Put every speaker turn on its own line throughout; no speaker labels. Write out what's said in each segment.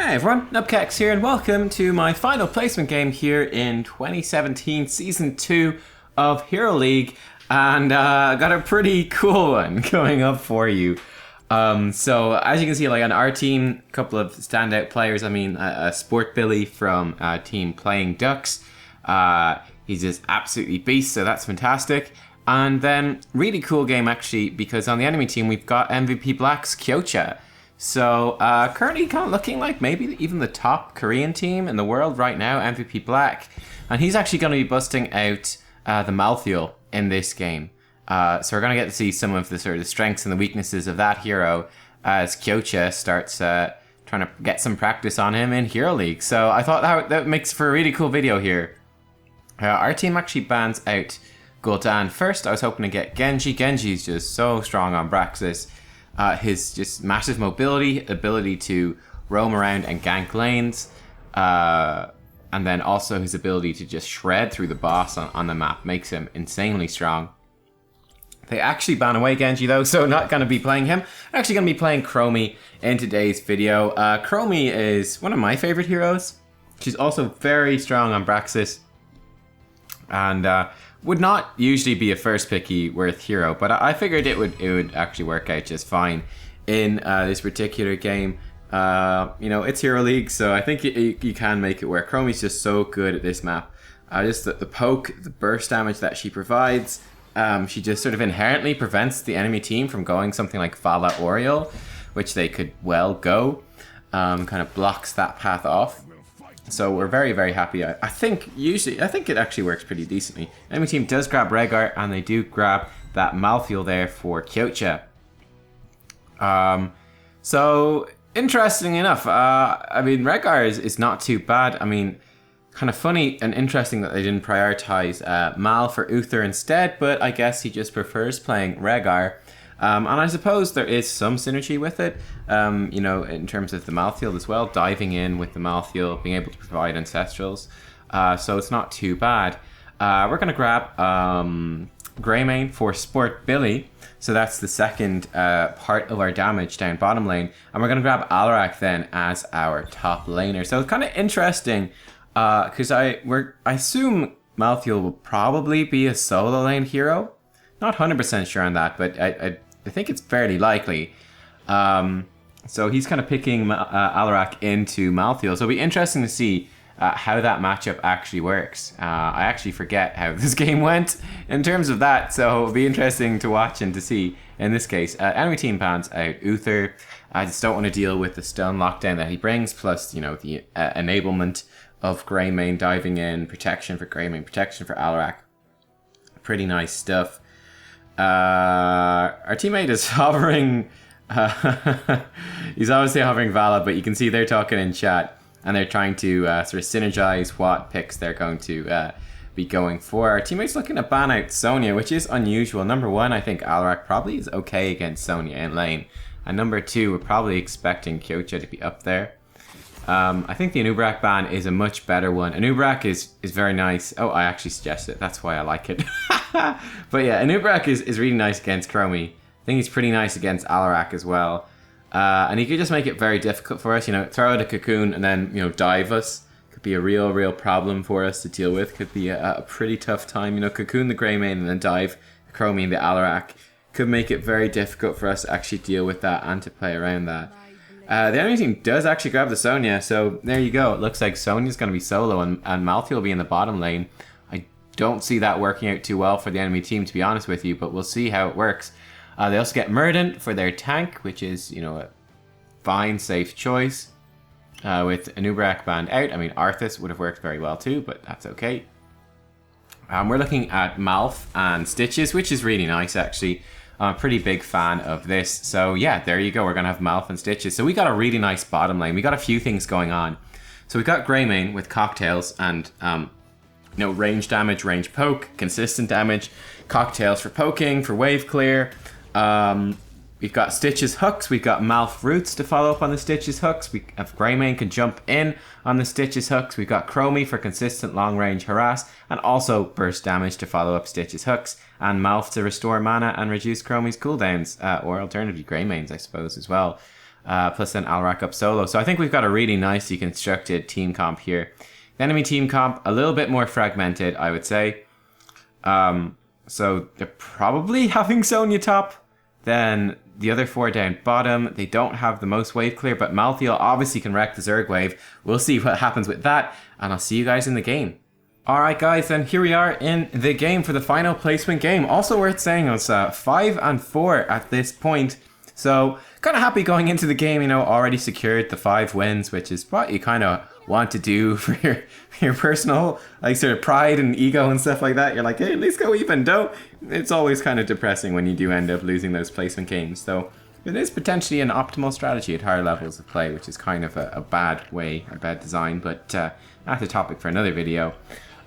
Hey everyone, Nubkeks here and welcome to my final placement game here in 2017 Season 2 of Hero League, and I got a pretty cool one going up for you. So as you can see, like on our team, a couple of standout players. I mean, Sport Billy from team Playing Ducks. He's just absolutely beast, so that's fantastic. And then really cool game actually, because on the enemy team we've got MVPKyoCha. So currently kind of looking like maybe even the top Korean team in the world right now, MVP Black. And he's actually going to be busting out the Malthael in this game. So we're going to get to see some of the sort of strengths and the weaknesses of that hero as Kyocha starts trying to get some practice on him in Hero League. So I thought that makes for a really cool video here. Our team actually bans out Gul'dan first. I was hoping to get Genji. Genji's just so strong on Braxis. His just massive mobility, ability to roam around and gank lanes, and then also his ability to just shred through the boss on the map makes him insanely strong. They actually ban away Genji though, so not going to be playing him. I'm actually going to be playing Chromie in today's video. Chromie is one of my favorite heroes. She's also very strong on Braxis, and would not usually be a first picky worth hero, but I figured it would actually work out just fine in this particular game. You know, it's Hero League, so I think you can make it work. Chromie's just so good at this map. Just the poke, the burst damage that she provides, she just sort of inherently prevents the enemy team from going something like Vala Oriole, which they could well go. Kind of blocks that path off. So we're very, very happy. I think it actually works pretty decently. Enemy team does grab Rehgar, and they do grab that Malthael there for Kyocha. So interesting enough, I mean, Rehgar is not too bad. I mean, kind of funny and interesting that they didn't prioritize Mal for Uther instead, but I guess he just prefers playing Rehgar. And I suppose there is some synergy with it, you know, in terms of the Malthael as well, diving in with the Malthael, being able to provide Ancestrals, so it's not too bad. We're going to grab Greymane for Sport Billy, so that's the second part of our damage down bottom lane, and we're going to grab Alarak then as our top laner. So it's kind of interesting, because I assume Malthael will probably be a solo lane hero. Not 100% sure on that, but I think it's fairly likely. So he's kind of picking Alarak into Malthael. So it'll be interesting to see how that matchup actually works. I actually forget how this game went in terms of that, so it'll be interesting to watch and to see in this case. Enemy team bans out Uther. I just don't want to deal with the stun lockdown that he brings, plus, you know, the enablement of Greymane diving in, protection for Greymane, protection for Alarak. Pretty nice stuff. Our teammate is hovering. He's obviously hovering Vala, but you can see they're talking in chat and they're trying to sort of synergize what picks they're going to be going for. Our teammate's looking to ban out Sonya, which is unusual. Number one, I think Alarak probably is okay against Sonya in lane, and number two, we're probably expecting Kyocha to be up there. I think the Anubrak ban is a much better one. Anubrak is very nice. Oh, I actually suggested it. That's why I like it. But yeah, Anubrak is really nice against Chromie. I think he's pretty nice against Alarak as well. And he could just make it very difficult for us. You know, throw out a cocoon and then, you know, dive us. Could be a real problem for us to deal with. Could be a pretty tough time. You know, cocoon the Greymane and then dive the Chromie and the Alarak. Could make it very difficult for us to actually deal with that and to play around that. The enemy team does actually grab the Sonya, so there you go. It looks like Sonya's going to be solo and Malthael will be in the bottom lane. I don't see that working out too well for the enemy team, to be honest with you, but we'll see how it works. They also get Murdant for their tank, which is, you know, a fine, safe choice. With Anubrak banned out, I mean, Arthas would have worked very well too, but that's okay. We're looking at Malth and Stitches, which is really nice, actually. I'm a pretty big fan of this. So yeah, there you go. We're going to have Malth and Stitches. So we got a really nice bottom lane. We got a few things going on. So we got Greymane with cocktails and, you know, range damage, range poke, consistent damage, cocktails for poking, for wave clear. We've got Stitches hooks. We've got Malth roots to follow up on the Stitches hooks. We have Greymane can jump in on the Stitches hooks. We've got Chromie for consistent long range harass and also burst damage to follow up Stitches hooks, and Malth to restore mana and reduce Chromie's cooldowns, or alternatively Greymane's, I suppose, as well. plus then Alarak up solo. So I think we've got a really nicely constructed team comp here. The enemy team comp, a little bit more fragmented, I would say. So they're probably having Sonya top, then the other 4 down bottom. They don't have the most wave clear, but Malthael obviously can wreck the Zerg wave. We'll see what happens with that, and I'll see you guys in the game. Alright guys, then here we are in the game for the final placement game. Also worth saying, it's 5-4 at this point. So, kind of happy going into the game, you know, already secured the 5 wins, which is what you kind of want to do for your personal, like, sort of pride and ego and stuff like that. You're like, hey, at least go even, don't. It's always kind of depressing when you do end up losing those placement games. So, it is potentially an optimal strategy at higher levels of play, which is kind of a bad way, a bad design, but that's a topic for another video.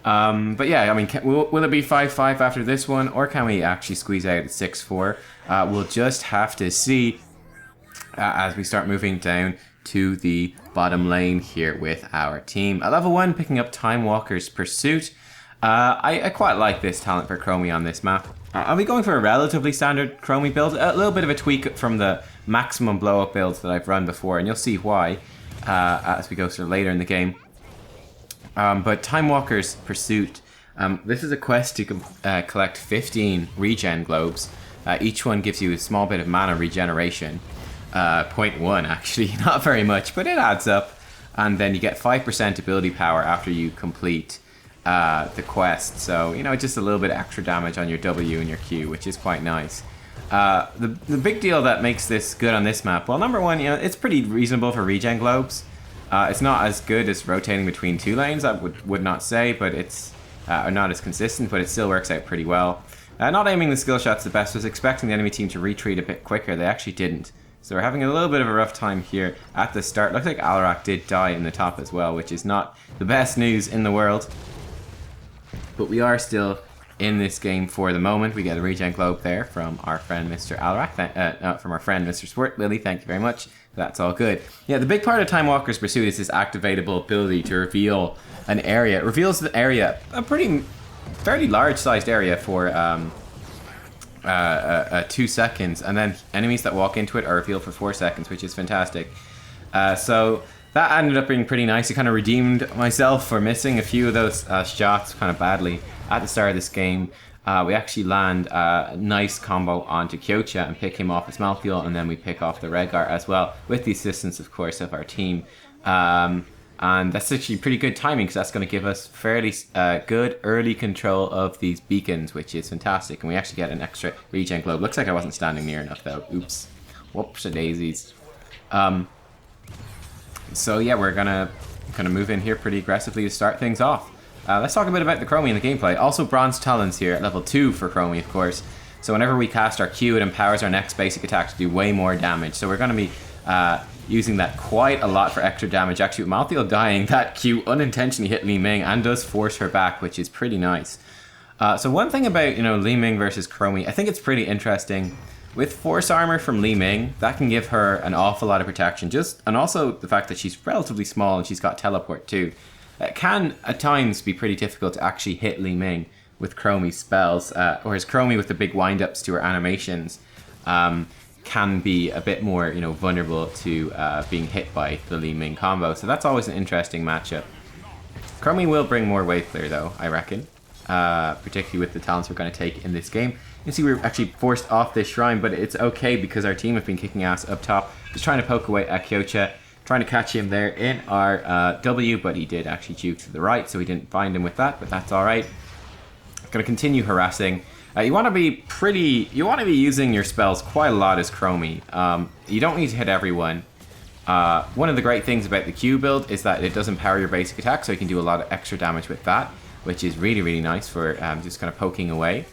But yeah, I mean, will it be 5-5 after this one, or can we actually squeeze out at 6-4? We'll just have to see as we start moving down to the bottom lane here with our team. At level 1, picking up Time Walker's Pursuit. I quite like this talent for Chromie on this map. I'll be going for a relatively standard Chromie build, a little bit of a tweak from the maximum blow-up builds that I've run before, and you'll see why as we go sort of later in the game. But Time Walker's Pursuit, this is a quest to collect 15 regen globes. Each one gives you a small bit of mana regeneration. 0.1 actually, not very much, but it adds up. And then you get 5% ability power after you complete the quest. So, you know, just a little bit of extra damage on your W and your Q, which is quite nice. The big deal that makes this good on this map, well, number one, you know, it's pretty reasonable for regen globes. It's not as good as rotating between 2 lanes, I would not say, but it's not as consistent, but it still works out pretty well. Not aiming the skill shots the best, was expecting the enemy team to retreat a bit quicker. They actually didn't. So we're having a little bit of a rough time here at the start. Looks like Alarak did die in the top as well, which is not the best news in the world. But we are still in this game for the moment. We get a regen globe there from our friend Mr. Alarak, from our friend Mr. Sport Lily. Thank you very much. That's all good. Yeah, the big part of Time Walker's Pursuit is this activatable ability to reveal an area. It reveals the area, a fairly large-sized area for 2 seconds, and then enemies that walk into it are revealed for 4 seconds, which is fantastic. So that ended up being pretty nice. It kind of redeemed myself for missing a few of those shots kind of badly at the start of this game. We actually land a nice combo onto KyoCha and pick him off as Malthael, and then we pick off the Rehgar as well, with the assistance, of course, of our team. And that's actually pretty good timing, because that's going to give us fairly good early control of these beacons, which is fantastic. And we actually get an extra regen globe. Looks like I wasn't standing near enough, though. Oops. Whoops-a-daisies. So yeah, we're gonna move in here pretty aggressively to start things off. Let's talk a bit about the Chromie and the gameplay. Also, Bronze Talons here at level 2 for Chromie, of course. So whenever we cast our Q, it empowers our next basic attack to do way more damage. So we're going to be using that quite a lot for extra damage. Actually, with Malthael dying, that Q unintentionally hit Li Ming and does force her back, which is pretty nice. So one thing about, you know, Li Ming versus Chromie, I think it's pretty interesting. With Force Armor from Li Ming, that can give her an awful lot of protection. And also the fact that she's relatively small and she's got Teleport too. It can, at times, be pretty difficult to actually hit Li Ming with Chromie's spells, whereas Chromie with the big wind-ups to her animations can be a bit more, you know, vulnerable to being hit by the Li Ming combo. So that's always an interesting matchup. Chromie will bring more wave clear, though, I reckon, particularly with the talents we're going to take in this game. You can see we're actually forced off this shrine, but it's okay because our team have been kicking ass up top, just trying to poke away at KyoCha. Trying to catch him there in our W, but he did actually juke to the right, so we didn't find him with that, but that's alright. Going to continue harassing. You want to be using your spells quite a lot as Chromie. You don't need to hit everyone. One of the great things about the Q build is that it does empower your basic attack, so you can do a lot of extra damage with that, which is really, really nice for just kind of poking away.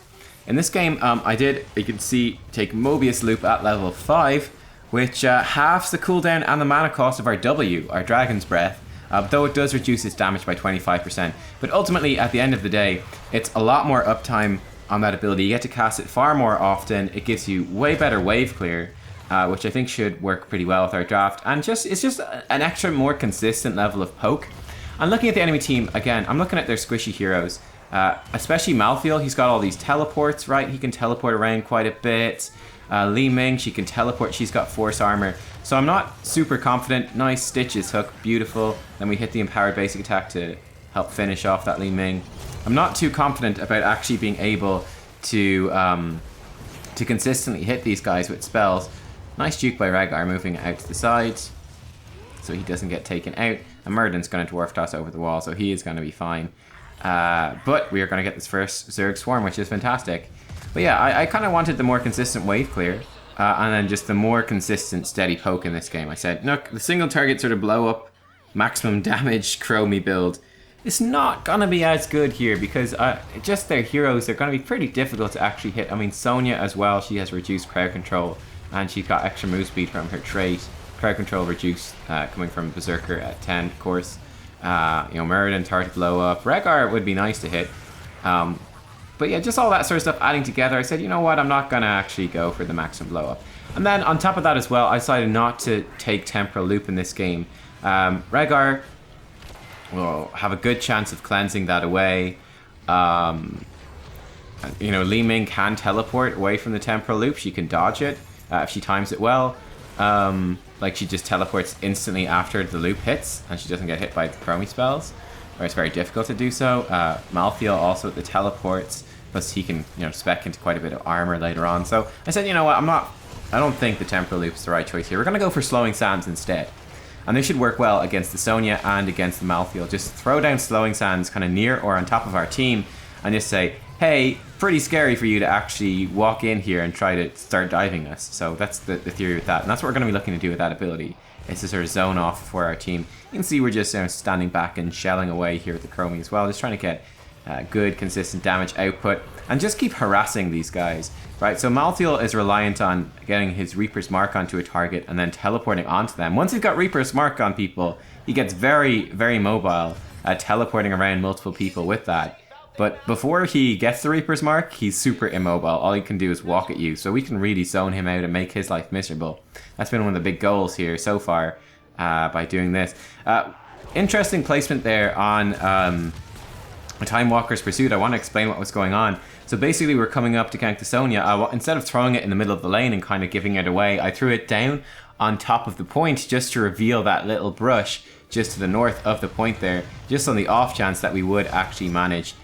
In this game, you can see, take Mobius Loop at level 5, which halves the cooldown and the mana cost of our W, our Dragon's Breath, though it does reduce its damage by 25%. But ultimately, at the end of the day, it's a lot more uptime on that ability. You get to cast it far more often. It gives you way better wave clear, which I think should work pretty well with our draft. And it's just an extra, more consistent level of poke. And looking at the enemy team, again, I'm looking at their squishy heroes. Especially Malthael, he's got all these teleports, right? He can teleport around quite a bit. Li Ming, she can teleport. She's got force armor. So I'm not super confident. Nice Stitches hook. Beautiful. Then we hit the empowered basic attack to help finish off that Li Ming. I'm not too confident about actually being able to consistently hit these guys with spells. Nice juke by Rhaegar, moving out to the sides so he doesn't get taken out. And Murden's going to dwarf toss over the wall, so he is going to be fine. But we are going to get this first Zerg Swarm, which is fantastic. But yeah, I kind of wanted the more consistent wave clear, and then just the more consistent steady poke in this game. I said, look, the single target sort of blow up, maximum damage Chromie build. It's not going to be as good here because just their heroes are going to be pretty difficult to actually hit. I mean, Sonya as well, she has reduced crowd control and she's got extra move speed from her trait. Crowd control reduced coming from Berserker at 10, of course. You know, Muradin, Tar to blow up. Rhaegar would be nice to hit. But yeah, just all that sort of stuff adding together. I said, you know what, I'm not going to actually go for the maximum blow up. And then on top of that as well, I decided not to take Temporal Loop in this game. Rhaegar will have a good chance of cleansing that away. You know, Li Ming can teleport away from the Temporal Loop. She can dodge it if she times it well. Like she just teleports instantly after the loop hits, and she doesn't get hit by the Chromie spells, or it's very difficult to do so. Malthael also with the teleports, plus he can, you know, spec into quite a bit of armor later on. So I said, you know what, I don't think the Temporal Loop is the right choice here. We're gonna go for Slowing Sands instead. And this should work well against the Sonya and against the Malthael. Just throw down Slowing Sands kind of near or on top of our team and just say, hey, pretty scary for you to actually walk in here and try to start diving us. So that's the theory with that. And that's what we're going to be looking to do with that ability. Is to sort of zone off for our team. You can see we're just standing back and shelling away here with the Chromie as well. Just trying to get good, consistent damage output. And just keep harassing these guys. Right, so Malthael is reliant on getting his Reaper's Mark onto a target and then teleporting onto them. Once he's got Reaper's Mark on people, he gets very, very mobile, teleporting around multiple people with that. But before he gets the Reaper's Mark, he's super immobile. All he can do is walk at you. So we can really zone him out and make his life miserable. That's been one of the big goals here so far by doing this. Interesting placement there on Time Walker's Pursuit. I want to explain what was going on. So basically we're coming up to gank the Sonya. Instead of throwing it in the middle of the lane and kind of giving it away, I threw it down on top of the point just to reveal that little brush just to the north of the point there, just on the off chance that we would actually manage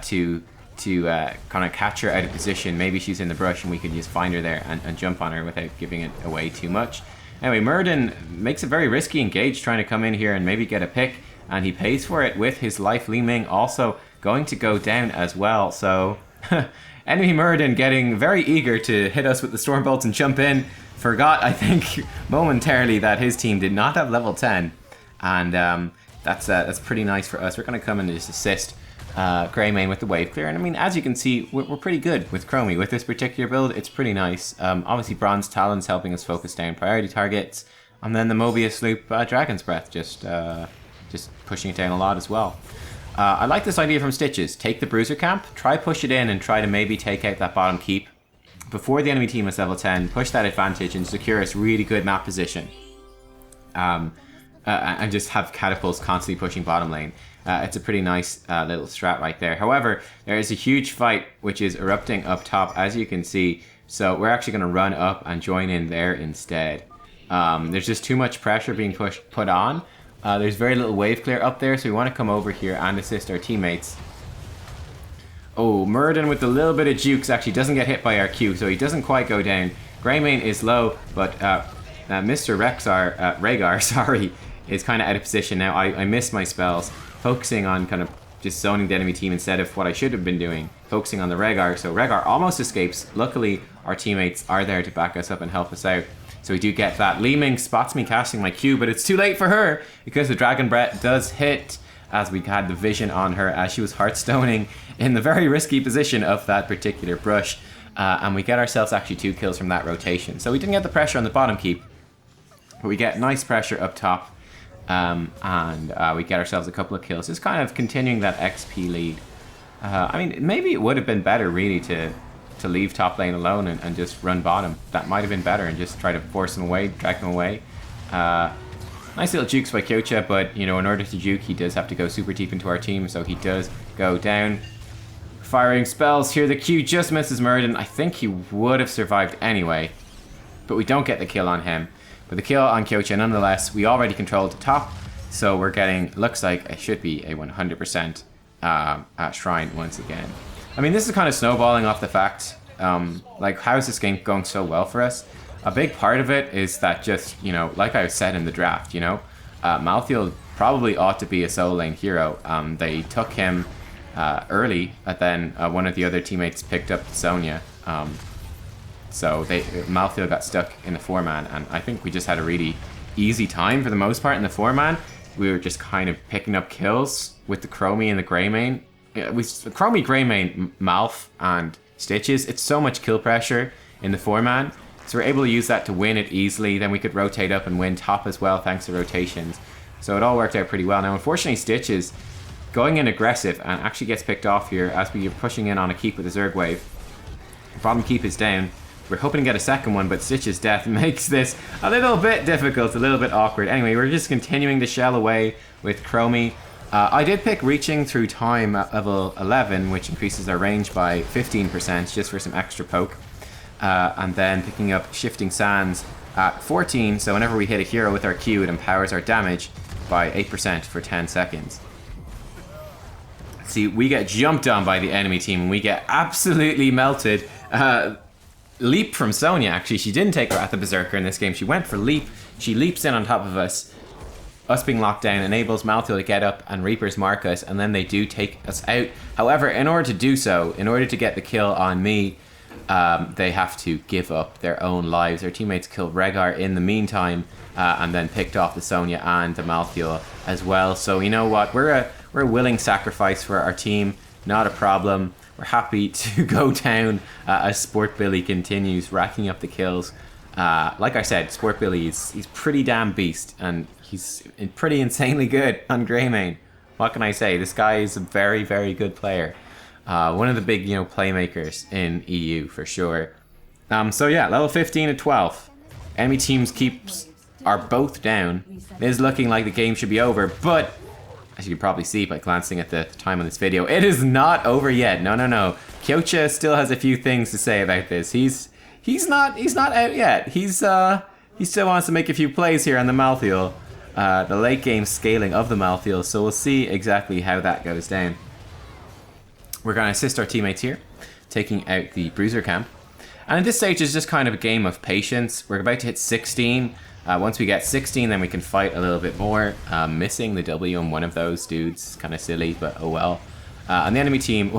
to kind of catch her out of position. Maybe she's in the brush and we could just find her there and jump on her without giving it away too much. Anyway, Muradin makes a very risky engage trying to come in here and maybe get a pick, and he pays for it with his life. Li Ming also going to go down as well. So enemy Muradin getting very eager to hit us with the storm bolts and jump in. Forgot, I think, momentarily that his team did not have level 10, and that's pretty nice for us. We're going to come in and just assist Greymane with the wave clear, and I mean, as you can see, we're pretty good with Chromie. With this particular build, it's pretty nice. Obviously, Bronze Talon's helping us focus down priority targets, and then the Mobius Loop Dragon's Breath just pushing it down a lot as well. I like this idea from Stitches. Take the Bruiser Camp, try push it in, and try to maybe take out that bottom keep before the enemy team is level 10, push that advantage and secure us really good map position. And just have catapults constantly pushing bottom lane. It's a pretty nice little strat right there. However, there is a huge fight which is erupting up top, as you can see. So we're actually going to run up and join in there instead. There's just too much pressure being put on. There's very little wave clear up there, so we want to come over here and assist our teammates. Oh, Muradin with a little bit of jukes actually doesn't get hit by our Q, so he doesn't quite go down. Greymane is low, but Mr. Rhaegar, sorry, is kind of out of position now. I missed my spells, focusing on kind of just zoning the enemy team instead of what I should have been doing, focusing on the Rhaegar. So Rhaegar almost escapes. Luckily, our teammates are there to back us up and help us out. So we do get that. Li Ming spots me casting my Q, but it's too late for her because the Dragon Breath does hit, as we had the vision on her as she was Hearthstoning in the very risky position of that particular brush. And we get ourselves actually 2 kills from that rotation. So we didn't get the pressure on the bottom keep, but we get nice pressure up top. And we get ourselves a couple of kills. Just kind of continuing that XP lead. I mean, maybe it would have been better really to leave top lane alone and just run bottom. That might have been better, and just try to force him away, drag him away. Nice little jukes by Kyocha, but you know, in order to juke, he does have to go super deep into our team, so he does go down. firing spells here. The Q just misses Murden. I think he would have survived anyway, but we don't get the kill on him. But the kill on KyoCha nonetheless. We already controlled the top, so we're getting, looks like it should be a 100% shrine once again. I mean, this is kind of snowballing off the fact, like, how is this game going so well for us? A big part of it is that just, you know, like I said in the draft, you know, Malthael probably ought to be a solo lane hero. They took him early, and then one of the other teammates picked up Sonya. So Malthael got stuck in the 4-man, and I think we just had a really easy time for the most part in the 4-man. We were just kind of picking up kills with the Chromie and the Greymane. Chromie, Greymane, Malf, and Stitches. It's so much kill pressure in the 4-man. So we're able to use that to win it easily. Then we could rotate up and win top as well thanks to rotations. So it all worked out pretty well. Now, unfortunately, Stitches going in aggressive and actually gets picked off here as we are pushing in on a keep with a Zerg wave. Bottom keep is down. We're hoping to get a second one, but Stitch's death makes this a little bit difficult, a little bit awkward. Anyway, we're just continuing to shell away with Chromie. I did pick reaching through time at level 11, which increases our range by 15% just for some extra poke. And then picking up Shifting Sands at 14, so whenever we hit a hero with our Q, it empowers our damage by 8% for 10 seconds. See, we get jumped on by the enemy team, and we get absolutely melted. Leap from Sonya, actually. She didn't take Wrath of Berserker in this game. She went for Leap. She leaps in on top of us. Us being locked down enables Malthael to get up and Reapers mark us, and then they do take us out. However, in order to do so, in order to get the kill on me, they have to give up their own lives. Their teammates killed Rhaegar in the meantime, and then picked off the Sonya and the Malthael as well. So you know what? We're a willing sacrifice for our team. Not a problem. We're happy to go down as Sport Billy continues racking up the kills. Like I said, Sport Billy he's pretty damn beast, and he's pretty insanely good on Greymane. What can I say? This guy is a very, very good player. One of the big, playmakers in EU for sure. So yeah, level 15 to 12. Enemy teams are both down. It is looking like the game should be over, but as you can probably see by glancing at the time on this video, it is not over yet. No. KyoCha still has a few things to say about this. He's not out yet. He still wants to make a few plays here on the Malthael. The late game scaling of the Malthael, so we'll see exactly how that goes down. We're going to assist our teammates here, taking out the Bruiser camp. And at this stage, it's just kind of a game of patience. We're about to hit 16. Once we get 16, then we can fight a little bit more. Missing the W on one of those dudes, kind of silly, but oh well. And the enemy team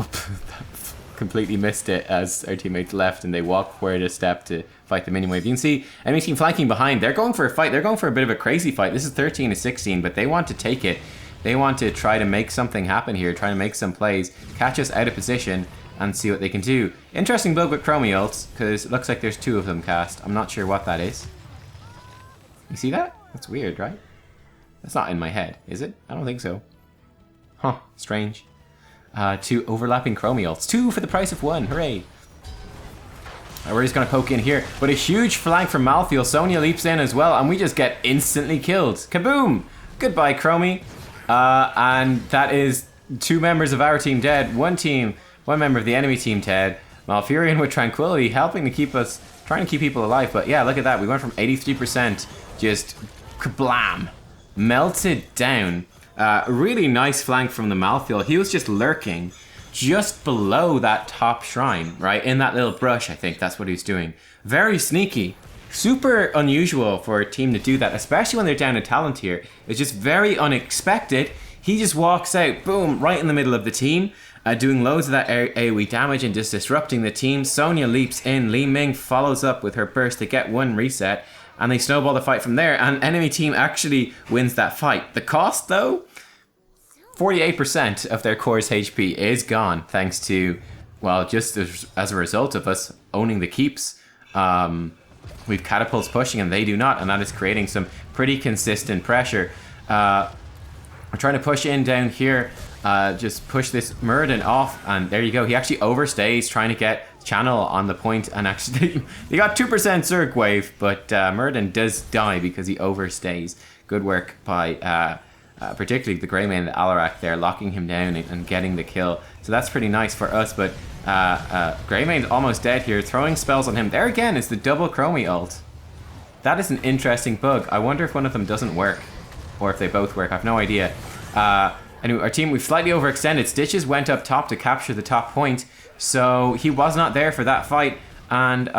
completely missed it as our teammates left, and they walked forward a step to fight the minion wave. You can see enemy team flanking behind. They're going for a fight. They're going for a bit of a crazy fight. This is 13 to 16, but they want to take it. They want to try to make something happen here, try to make some plays, catch us out of position, and see what they can do. Interesting build with Chromie ults, because it looks like there's 2 of them cast. I'm not sure what that is. You see that? That's weird, right? That's not in my head, is it? I don't think so. Huh, strange. 2 overlapping Chromie ults. 2 for the price of 1, hooray! We're just going to poke in here, but a huge flank from Malthael. Sonya leaps in as well, and we just get instantly killed. Kaboom! Goodbye, Chromie. And that is 2 members of our team dead. One member of the enemy team dead. Malfurion with Tranquility helping to keep us, trying to keep people alive. But yeah, look at that. We went from 83%, just kablam, melted down. Really nice flank from the Malthael. He was just lurking just below that top shrine, right? In that little brush, I think that's what he was doing. Very sneaky. Super unusual for a team to do that, especially when they're down a talent here. It's just very unexpected. He just walks out, boom, right in the middle of the team, doing loads of that AoE damage and just disrupting the team. Sonya leaps in, Li Ming follows up with her burst to get 1 reset, and they snowball the fight from there, and enemy team actually wins that fight. The cost, though, 48% of their core's HP is gone, thanks to, well, just as a result of us owning the keeps. We've catapults pushing and they do not, and that is creating some pretty consistent pressure. We're trying to push in down here, just push this Murden off, and there you go. He actually overstays trying to get channel on the point, and actually he got 2% Zerg wave, but Murden does die because he overstays. Good work by particularly the Greymane and the Alarak there, locking him down and getting the kill. So that's pretty nice for us, but Greymane's almost dead here, throwing spells on him. There again is the double Chromie ult. That is an interesting bug. I wonder if one of them doesn't work, or if they both work. I have no idea. Anyway, our team, we've slightly overextended. Stitches went up top to capture the top point, so he was not there for that fight. And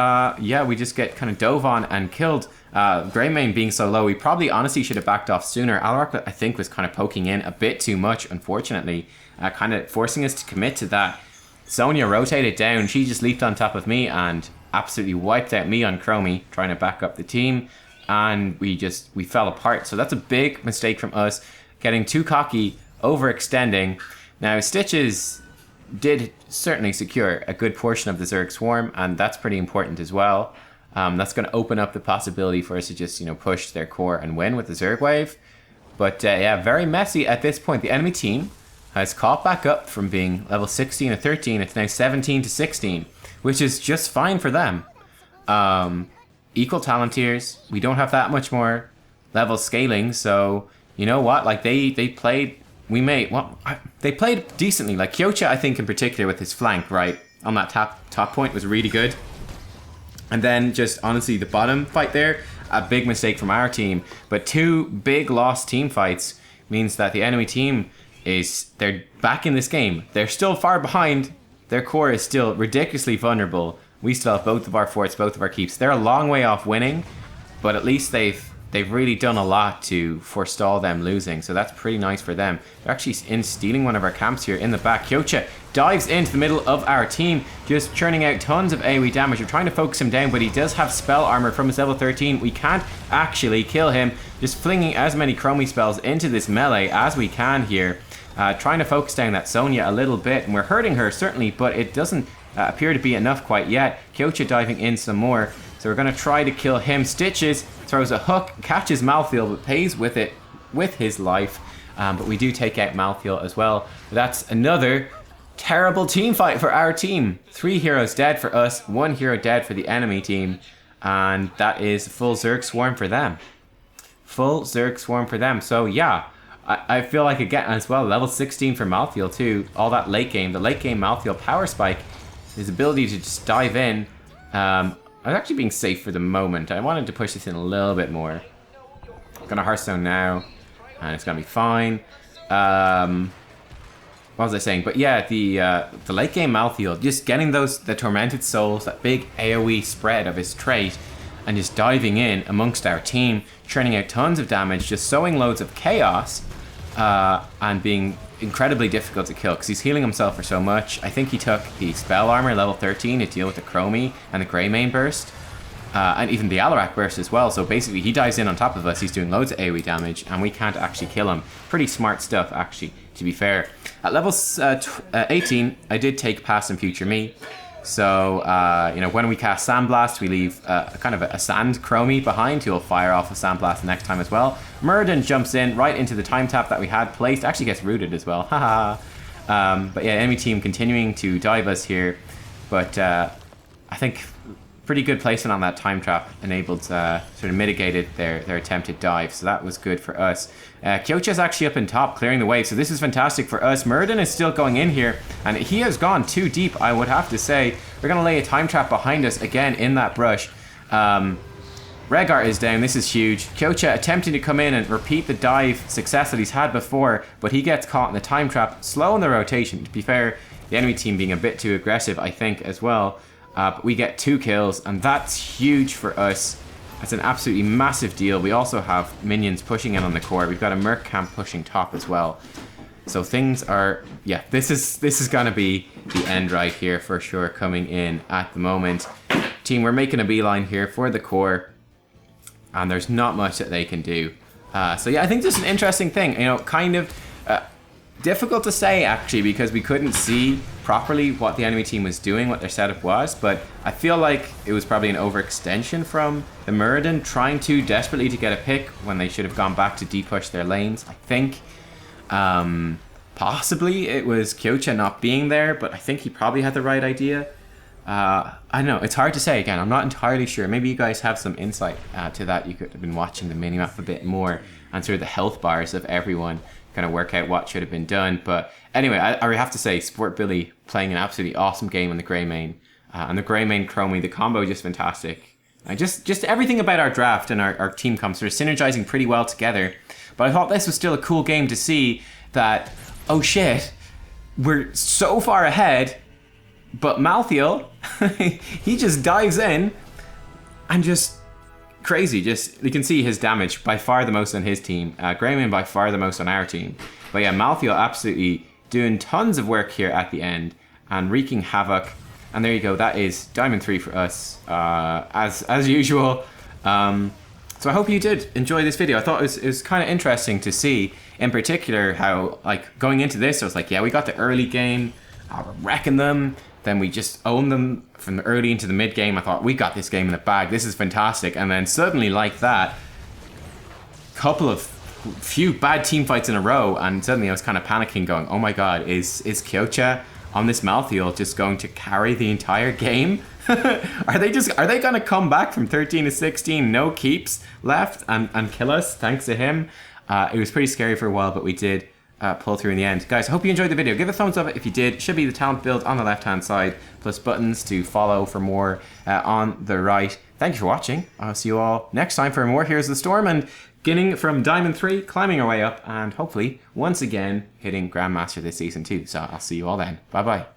yeah, we just get kind of dove on and killed. Greymane being so low, we probably honestly should have backed off sooner. Alarak, I think, was kind of poking in a bit too much, unfortunately, kind of forcing us to commit to that. Sonya rotated down. She just leaped on top of me and absolutely wiped out me on Chromie, trying to back up the team. And we fell apart. So that's a big mistake from us, getting too cocky, overextending. Now, Stitches did certainly secure a good portion of the Zerg Swarm, and that's pretty important as well. That's going to open up the possibility for us to just, push their core and win with the Zerg Wave. But yeah, very messy at this point. The enemy team has caught back up from being level 16 to 13. It's now 17 to 16, which is just fine for them. Equal talent tiers. We don't have that much more level scaling, so you know what? Like they played. They played decently. Like KyoCha, I think in particular with his flank right on that top point was really good. And then just honestly the bottom fight there, a big mistake from our team. But 2 big lost team fights means that the enemy team they're back in this game. They're still far behind. Their core is still ridiculously vulnerable. We still have both of our forts, both of our keeps. They're a long way off winning, but at least they've really done a lot to forestall them losing, so that's pretty nice for them. They're actually stealing one of our camps here in the back. KyoCha dives into the middle of our team, just churning out tons of AoE damage. We're trying to focus him down, but he does have spell armor from his level 13. We can't actually kill him, just flinging as many Chromie spells into this melee as we can here. Trying to focus down that Sonya a little bit, and we're hurting her certainly, but it doesn't appear to be enough quite yet. KyoCha diving in some more, so we're going to try to kill him. Stitches throws a hook, catches Malthael, but pays with it with his life. But we do take out Malthael as well. But that's another terrible team fight for our team. 3 heroes dead for us, 1 hero dead for the enemy team. And that is full Zerg Swarm for them. Full Zerg Swarm for them. So yeah, I feel like again as well, level 16 for Malthael too. All that late game, the late game Malthael power spike, his ability to just dive in. I was actually being safe for the moment. I wanted to push this in a little bit more. I'm gonna Hearthstone now, and it's gonna be fine. What was I saying? But yeah, the late game Malthael, just getting the Tormented Souls, that big AoE spread of his trait, and just diving in amongst our team, churning out tons of damage, just sowing loads of chaos, and being incredibly difficult to kill because he's healing himself for so much. I think he took the spell armor level 13 to deal with the Chromie and the Greymane burst, and even the Alarak burst as well. So basically he dives in on top of us, he's doing loads of AoE damage, and we can't actually kill him. Pretty smart stuff actually, to be fair. At level 18, I did take Past and Future Me. So, when we cast Sandblast, we leave kind of a sand Chromie behind who will fire off a Sandblast the next time as well. Muradin jumps in right into the time tap that we had placed. Actually gets rooted as well. Haha. But yeah, enemy team continuing to dive us here. But I think pretty good placement on that time trap enabled, sort of mitigated their attempted dive. So that was good for us. KyoCha's actually up in top, clearing the way. So this is fantastic for us. Muradin is still going in here, and he has gone too deep, I would have to say. We're going to lay a time trap behind us again in that brush. Rehgar is down. This is huge. KyoCha attempting to come in and repeat the dive success that he's had before, but he gets caught in the time trap. Slow in the rotation. To be fair, the enemy team being a bit too aggressive, I think, as well. But we get 2 kills, and that's huge for us. That's an absolutely massive deal. We also have minions pushing in on the core. We've got a Merc camp pushing top as well. So things are, yeah, this is gonna be the end right here for sure coming in at the moment. Team, we're making a beeline here for the core, and there's not much that they can do. So yeah, I think this is an interesting thing. Kind of difficult to say actually, because we couldn't see properly what the enemy team was doing, what their setup was, but I feel like it was probably an overextension from the Muradin trying to desperately to get a pick when they should have gone back to depush their lanes, I think. Possibly it was KyoCha not being there, but I think he probably had the right idea. I don't know, it's hard to say. Again, I'm not entirely sure. Maybe you guys have some insight to that. You could have been watching the minimap a bit more. and sort of the health bars of everyone kind of work out what should have been done. But anyway, I have to say, Sport Billy playing an absolutely awesome game on the Grey main. And the Grey main Chromie, the combo is just fantastic. Just everything about our draft and our team comes sort of synergizing pretty well together. But I thought this was still a cool game to see that, oh shit, we're so far ahead, but Malthael, he just dives in and just crazy. Just, you can see his damage by far the most on his team. Greyman by far the most on our team. But yeah, Malthael absolutely doing tons of work here at the end and wreaking havoc. And there you go. That is Diamond 3 for us, as usual. So I hope you did enjoy this video. I thought it was kind of interesting to see, in particular, how, like, going into this, I was like, yeah, we got the early game, we're wrecking them, then we just owned them from the early into the mid game. I thought, we got this game in the bag, this is fantastic. And then suddenly, like that, few bad team fights in a row, and suddenly I was kind of panicking, going, oh my god, is KyoCha on this Malthael just going to carry the entire game? Are they gonna come back from 13 to 16, no keeps left, and kill us thanks to him? It was pretty scary for a while, but we did pull through in the end. Guys, I hope you enjoyed the video. Give a thumbs up if you did. It should be the talent build on the left hand side, plus buttons to follow for more on the right. Thank you for watching. I'll see you all next time for more Heroes of the Storm, and beginning from Diamond 3, climbing our way up, and hopefully once again hitting Grandmaster this season too. So I'll see you all then. Bye bye.